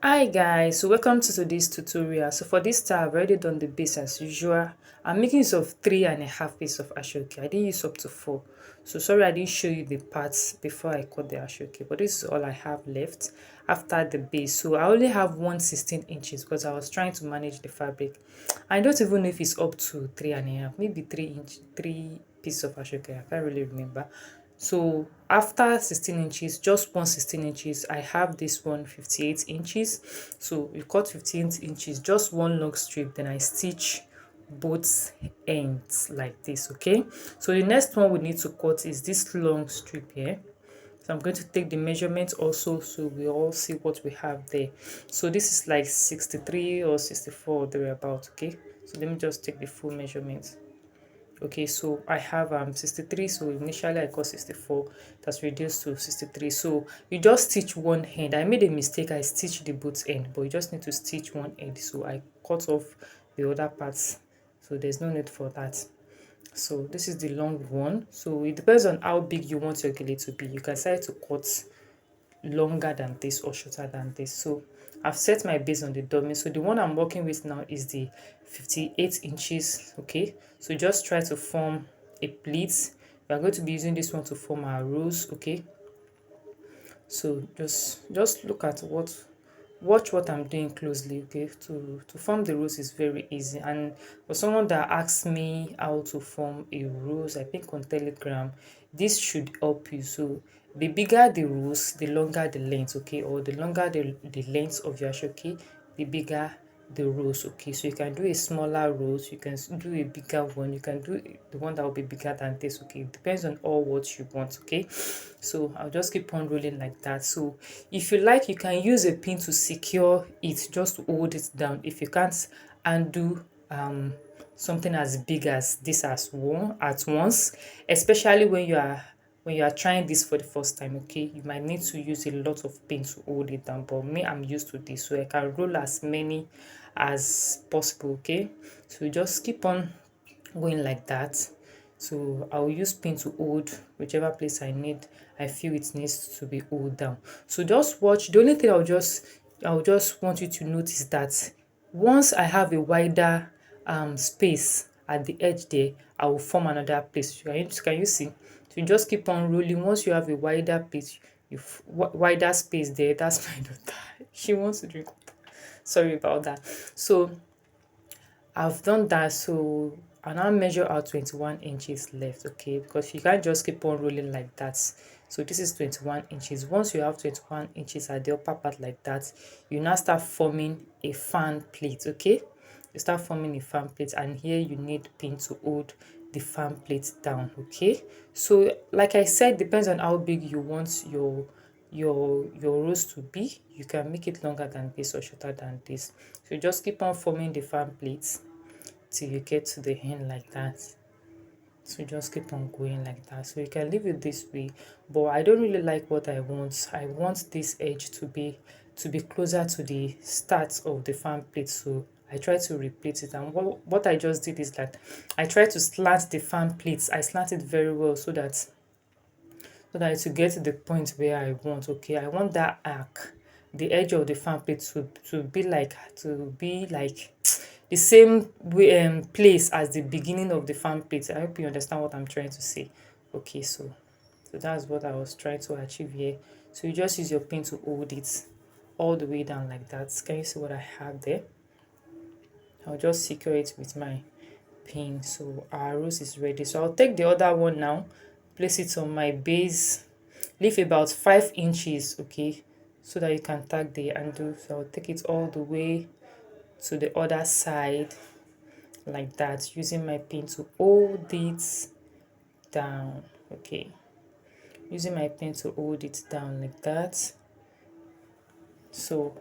Hi guys, so welcome to today's tutorial. So for this time, I've already done the base as usual. I'm making use of 3.5 pieces of ashoke. I didn't use up to 4. So sorry I didn't show you the parts before I cut the ashoke, but this is all I have left after the base. So I only have 1 16 inches because I was trying to manage the fabric. I don't even know if it's up to 3.5, maybe 3 pieces of ashoke. I can't really remember. So after 16 inches, just 1 16 inches, I have this one 58 inches. So you cut 58 inches, just one long strip, then I stitch both ends like this. Okay, so the next one we need to cut is this long strip here. So I'm going to take the measurement also so we all see what we have there. So this is like 63 or 64 thereabout. Okay, so let me just take the full measurement. Okay, so I have 63. So initially I got 64. That's reduced to 63. So you just stitch one end. I made a mistake. I stitched the both end, but you just need to stitch one end. So I cut off the other parts. So there's no need for that. So this is the long one. So it depends on how big you want your gele to be. You can decide to cut longer than this or shorter than this. So I've set my base on the dummy. So the one I'm working with now is the 58 inches. Okay, so just try to form a pleat. We are going to be using this one to form our rows. Okay, so just look at watch what I'm doing closely. Okay, to form the rose is very easy. And for someone that asks me how to form a rose, I think on Telegram, this should help you. So the bigger the rose, the longer the length. Okay, or the longer the length of your ashoke, the bigger the rose. Okay, so you can do a smaller rose, you can do a bigger one, you can do the one that will be bigger than this. Okay, it depends on all what you want. Okay, so I'll just keep on rolling like that. So if you like, you can use a pin to secure it, just to hold it down if you can't undo something as big as this as one at once, especially when you are trying this for the first time. Okay, you might need to use a lot of pin to hold it down, but me, I'm used to this, so I can roll as many as possible. Okay, so just keep on going like that. So I'll use pin to hold whichever place I feel it needs to be hold down. So just watch. The only thing I'll just want you to notice that once I have a wider space at the edge there, I will form another place. Can you see? So you just keep on rolling. Once you have a wider place, wider space there. That's my daughter. She wants to drink water. Sorry about that. So I've done that. So I now measure out 21 inches left. Okay, because you can't just keep on rolling like that. So this is 21 inches. Once you have 21 inches at the upper part like that, you now start forming a fan plate. Okay, you start forming a fan plate, and here you need pin to hold the fan plate down. Okay, so like I said, depends on how big you want your rows to be. You can make it longer than this or shorter than this. So just keep on forming the fan plates till you get to the end like that. So just keep on going like that. So you can leave it this way, but I don't really like what I want. I want this edge to be closer to the start of the fan plate. So I try to repeat it, and what I just did is that I try to slant the fan plates. I slant it very well so that to get to the point where I want. Okay, I want that arc, the edge of the fan plate to be like the same way, place as the beginning of the fan plate. I hope you understand what I'm trying to say. Okay, so that's what I was trying to achieve here. So you just use your pin to hold it all the way down like that. Can you see what I have there? I'll just secure it with my pin. So our rose is ready. So I'll take the other one now, place it on my base, leave about 5 inches. Okay, so that you can tag the handle. So I'll take it all the way to the other side like that, using my pin to hold it down. Okay, using my pin to hold it down like that. So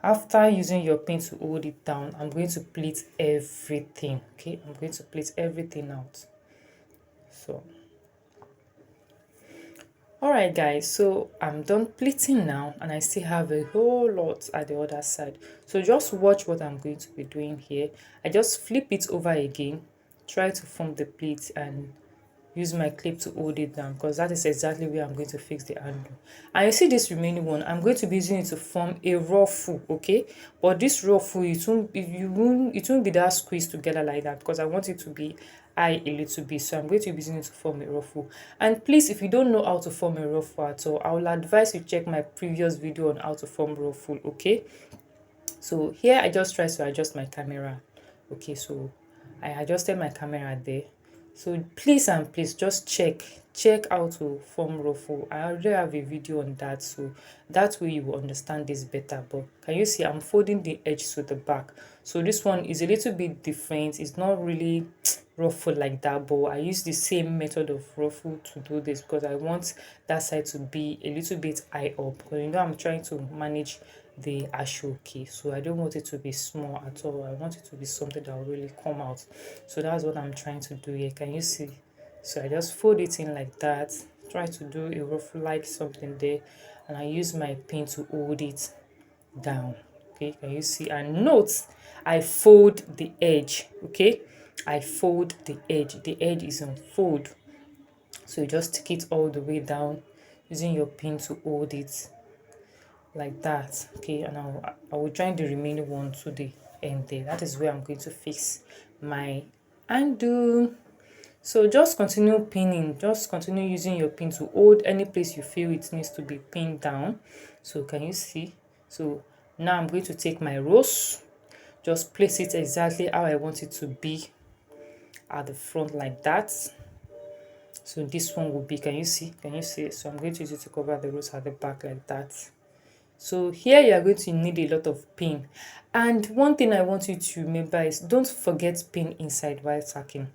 after using your pin to hold it down, I'm going to pleat everything. Okay, I'm going to pleat everything out. So alright guys, so I'm done pleating now, and I still have a whole lot at the other side. So just watch what I'm going to be doing here. I just flip it over again, try to form the pleat, and use my clip to hold it down, because that is exactly where I'm going to fix the handle. And you see this remaining one, I'm going to be using it to form a ruffle, okay? But this ruffle, it won't be that squeezed together like that, because I want it to be high a little bit. So I'm going to be using it to form a ruffle. And please, if you don't know how to form a ruffle at all, I will advise you check my previous video on how to form ruffle, okay? So here I just try to adjust my camera. Okay, so I adjusted my camera there. So please and please just check how to form ruffle. I already have a video on that, so that way you will understand this better. But can you see I'm folding the edge to the back? So this one is a little bit different. It's not really ruffle like that, but I use the same method of ruffle to do this because I want that side to be a little bit high up, because I'm trying to manage the ashoke, so I don't want it to be small at all. I want it to be something that will really come out. So that's what I'm trying to do here. Can you see? So I just fold it in like that, try to do a ruffle like something there, and I use my pin to hold it down. Okay, can you see? And note, I fold the edge. Okay, I fold the edge. The edge is on fold, so you just stick it all the way down using your pin to hold it like that. Okay, and I will join the remaining one to the end there. That is where I'm going to fix my undo. So just continue pinning, just continue using your pin to hold any place you feel it needs to be pinned down. So can you see? So now I'm going to take my rose, just place it exactly how I want it to be at the front like that. So this one will be, can you see? Can you see? So I'm going to use it to cover the rose at the back like that. So here you are going to need a lot of pin. And one thing I want you to remember is don't forget pin inside while tacking.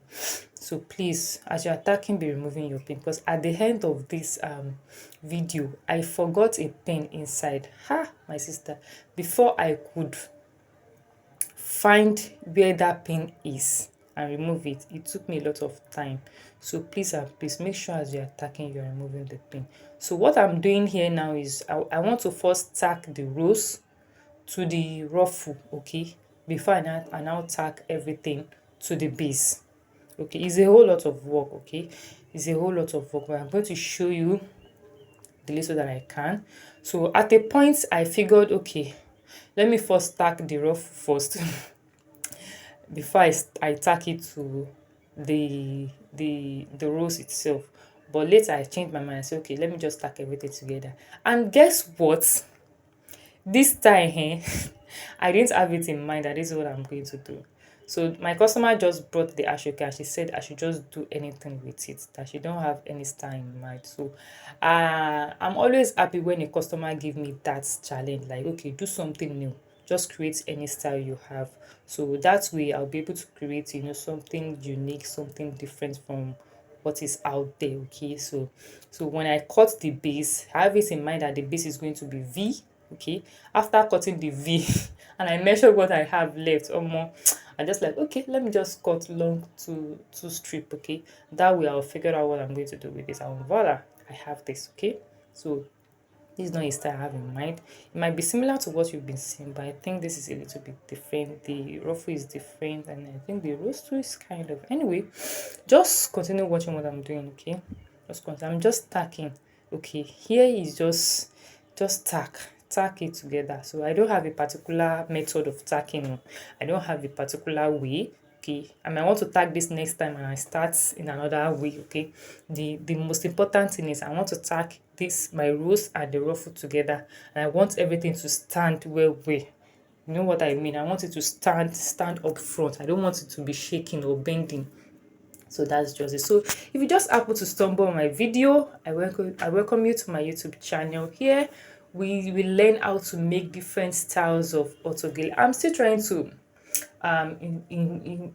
So please, as you're tacking, be removing your pin, because at the end of this video, I forgot a pin inside. My sister, before I could find where that pin is and remove it, it took me a lot of time. So please please make sure as you're tacking, you're removing the pin. So what I'm doing here now is I want to first tack the rose to the ruffle, okay, before I now tack everything to the base. Okay, it's a whole lot of work. Okay, it's a whole lot of work, but I'm going to show you the little that I can. So at a point I figured, okay, let me first tack the ruffle first before I tack it to the rose itself. But later I changed my mind. I said, okay, let me just tack everything together. And guess what? This time, I didn't have it in mind that this is what I'm going to do. So my customer just brought the ashoka and she said I should just do anything with it, that she don't have any style in mind. So I'm always happy when a customer give me that challenge, like, okay, do something new, just create any style you have. So that way I'll be able to create, something unique, something different from what is out there. Okay, so when I cut the base, I have it in mind that the base is going to be V. Okay, after cutting the V and I measured what I have left, I just like, okay, let me just cut long to strip. Okay, that way I'll figure out what I'm going to do with this, and voila, I have this. Okay, so this is not a style I have in mind. It might be similar to what you've been seeing, but I think this is a little bit different. The ruffle is different, and I think the rose too is kind of. Anyway, just continue watching what I'm doing, okay? Just continue. I'm just tacking. Okay, here is just tack it together. So I don't have a particular method of tacking. I don't have a particular way. Okay, I might want to tag this next time and I start in another way. Okay, the most important thing is I want to tag this, my rose and the ruffle together, and I want everything to stand well. You know what I mean? I want it to stand up front. I don't want it to be shaking or bending. So that's just it. So if you just happen to stumble on my video, I welcome you to my YouTube channel. Here we will learn how to make different styles of autogele. I'm still trying to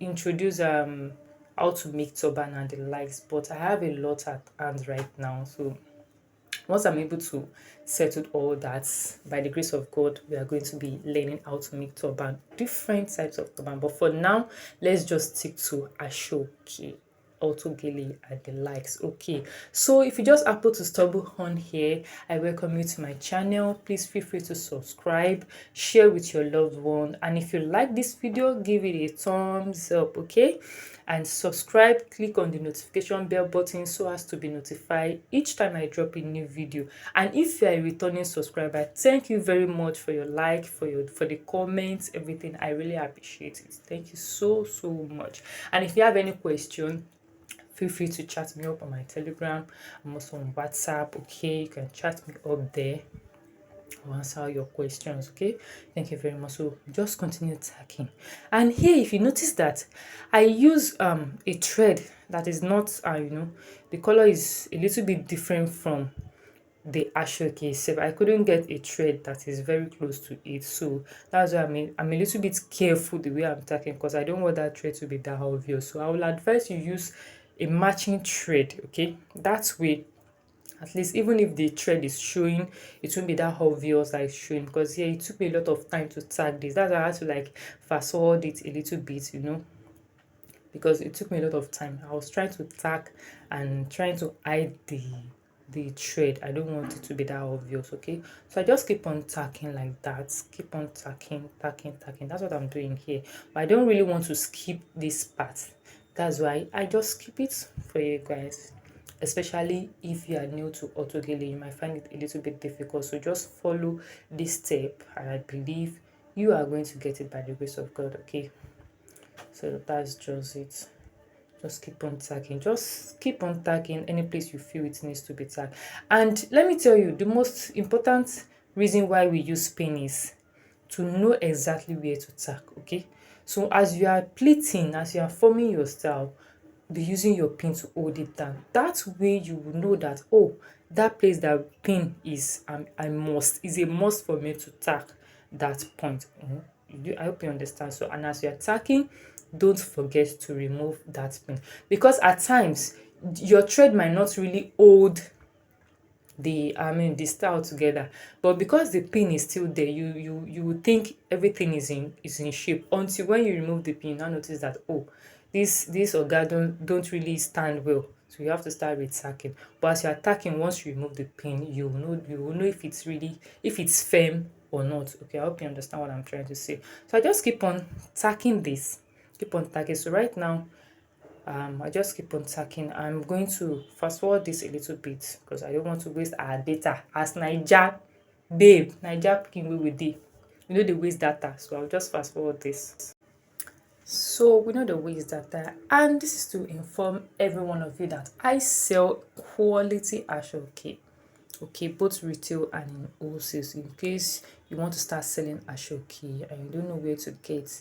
introduce how to make turban and the likes, but I have a lot at hand right now. So once I'm able to settle all that, by the grace of God, we are going to be learning how to make turban, different types of turban. But for now, let's just stick to ashoke. Autogele and the likes. Okay, so if you just happen to stumble on here, I welcome you to my channel. Please feel free to subscribe, share with your loved one, and if you like this video, give it a thumbs up. Okay, and subscribe, click on the notification bell button so as to be notified each time I drop a new video. And if you are a returning subscriber, thank you very much for your like, for the comments, everything. I really appreciate it. Thank you so much. And if you have any question, feel free to chat me up on my Telegram. I'm also on WhatsApp. Okay, you can chat me up there. I'll answer all your questions. Okay, thank you very much. So just continue tagging. And here, if you notice that I use a thread that is not the color is a little bit different from the actual case. I couldn't get a thread that is very close to it, so that's why I'm a little bit careful the way I'm tagging, because I don't want that thread to be that obvious. So I will advise you use a matching thread. Okay, that way at least even if the thread is showing, it won't be that obvious that it's showing, because here it took me a lot of time to tag this. That's why I had to like fast forward it a little bit, because it took me a lot of time. I was trying to tag and trying to hide the thread. I don't want it to be that obvious. Okay, so I just keep on tagging like that, keep on tagging. That's what I'm doing here, but I don't really want to skip this part. That's why I just skip it for you guys. Especially if you are new to Autogele, you might find it a little bit difficult. So just follow this step, and I believe you are going to get it by the grace of God. Okay, so that's just it. Just keep on tagging. Just keep on tagging any place you feel it needs to be tagged. And let me tell you, the most important reason why we use pin is to know exactly where to tag. Okay, so as you are pleating, as you are forming your style, be using your pin to hold it down. That way you will know that, oh, that place that pin is is a must for me to tag that point. I hope you understand. So, and as you're tagging, don't forget to remove that pin, because at times your thread might not really hold the style together, but because the pin is still there, you would think everything is in shape, until when you remove the pin, you now notice that, oh, this oga don't really stand well, so you have to start retacking. But as you're tacking, once you remove the pin, you will know if it's firm or not. Okay, I hope you understand what I'm trying to say. So I just keep on tacking this, keep on tacking. So right now, I just keep on tagging. I'm going to fast forward this a little bit because I don't want to waste our data. As Naija babe, Naija picking way with dey, we know dey waste data, so I'll just fast forward this. So we know the waste data, and this is to inform every one of you that I sell quality ashoke. Okay, both retail and in wholesale. So in case you want to start selling ashoke and you don't know where to get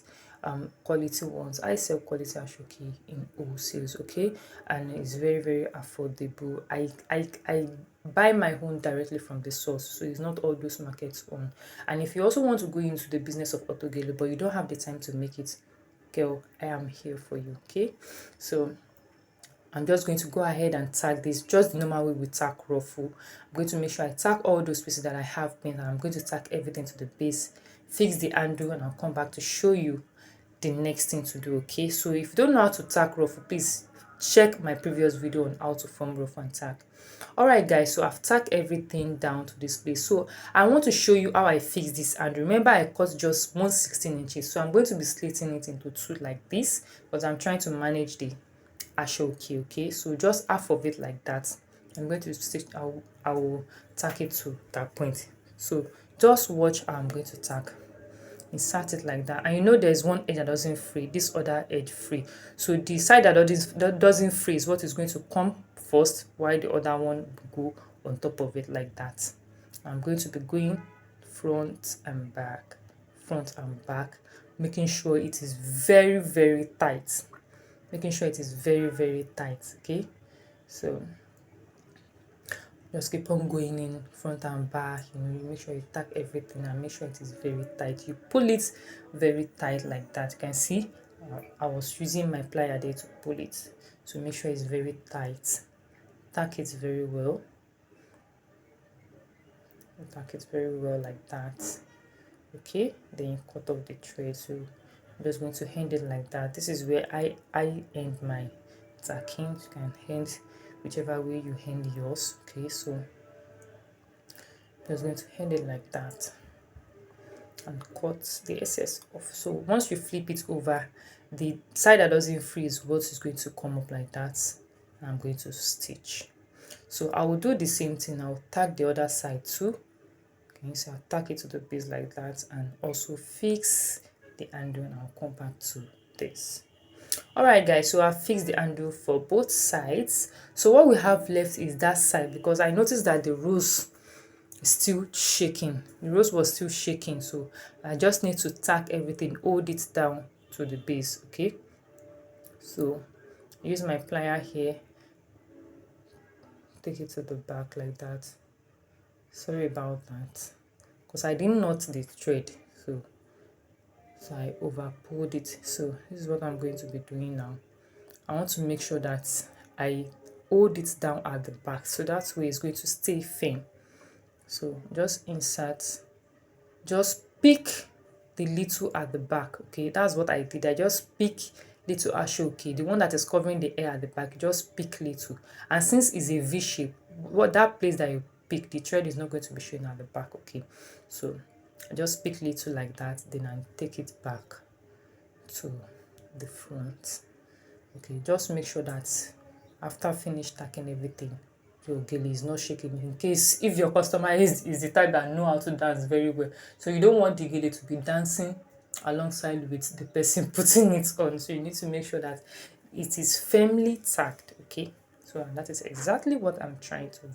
quality ones, I sell quality ashoke in wholesales. Okay, and it's very affordable. I buy my own directly from the source, so it's not all those markets own. And if you also want to go into the business of Autogele but you don't have the time to make it, girl, I am here for you. Okay, so I'm just going to go ahead and tag this just the normal way we tag Ruffle. I'm going to make sure I tag all those pieces that I have pinned, and I'm going to tag everything to the base, fix the handle, and I'll come back to show you the next thing to do. Okay, so if you don't know how to tag Ruffle, please check my previous video on how to form Ruffle and tag. Alright guys, so I've tagged everything down to this place. So I want to show you how I fix this, and remember I cut just 116 inches, so I'm going to be slitting it into two like this because I'm trying to manage the ashoke. Okay, so just half of it like that. I'm going to stitch. I will tack it to that point. So just watch how I'm going to tack. Insert it like that, and you know there's one edge that doesn't free, this other edge free. So the side that doesn't free is what is going to come first, while the other one will go on top of it like that. I'm going to be going front and back, making sure it is very tight, very tight. Okay, so just keep on going in front and back. You make sure you tack everything and make sure it is very tight. You pull it very tight like that. You can see I was using my plier there to pull it, so make sure it's very tight. Tack it very well. Tack it very well like that. Okay, then you cut off the thread. So I'm just going to end it like that. This is where I end my tacking. You can end whichever way you end yours. Okay, so just going to end it like that and cut the excess off. So once you flip it over, the side that doesn't freeze what is going to come up like that. I'm going to stitch. So I will do the same thing. I'll tack the other side too. Okay, so I'll tack it to the base like that and also fix the handle, and I'll come back to this. Alright guys, so I've fixed the handle for both sides. So what we have left is that side, because I noticed that the rose is still shaking. The rose was still shaking, so I just need to tack everything, hold it down to the base. Okay, so use my plier here, take it to the back like that. Sorry about that, because I didn't knot the thread, so I over pulled it. So this is what I'm going to be doing now. I want to make sure that I hold it down at the back, so that way it's going to stay firm. So just insert, just pick the little at the back. Okay, that's what I did. I just pick little ashoke, the one that is covering the hair at the back, just pick little. And since it's a V shape, what that place that you pick, the thread is not going to be showing at the back. Okay, so I just pick little like that, then I take it back to the front. Okay, just make sure that after finish tacking everything, your gele is not shaking, in case if your customer is the type that know how to dance very well, so you don't want the gele to be dancing alongside with the person putting it on. So you need to make sure that it is firmly tacked. Okay, so that is exactly what I'm trying to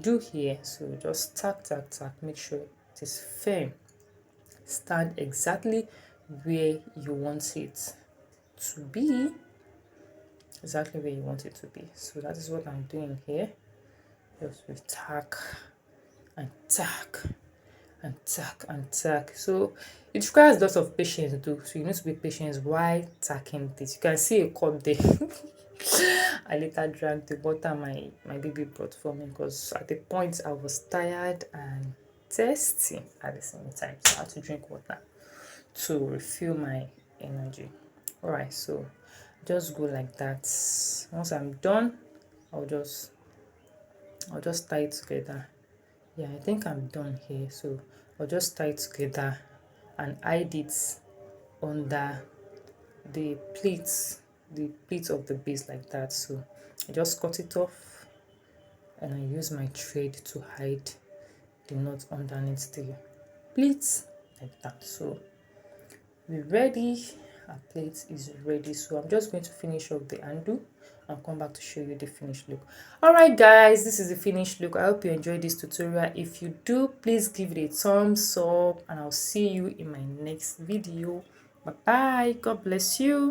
do here. So just tack, make sure it is firm, stand exactly where you want it to be, exactly where you want it to be. So that is what I'm doing here. Just with tack and tack and tack and tack. So it requires lots of patience too, so you need to be patient while tacking this. You can see a cup there. I later drank the water my baby brought for me, because at the point I was tired and thirsty at the same time, so I had to drink water to refill my energy. All right, so just go like that. Once I'm done, I'll just tie it together. Yeah, I think I'm done here, so I'll just tie it together and hide it under the pleats of the base like that. So I just cut it off and I use my thread to hide the knot underneath the pleats like that. So we're ready. Our plate is ready, so I'm just going to finish off the handle and come back to show you the finished look. All right guys, this is the finished look. I hope you enjoyed this tutorial. If you do, please give it a thumbs up, and I'll see you in my next video. Bye bye. God bless you.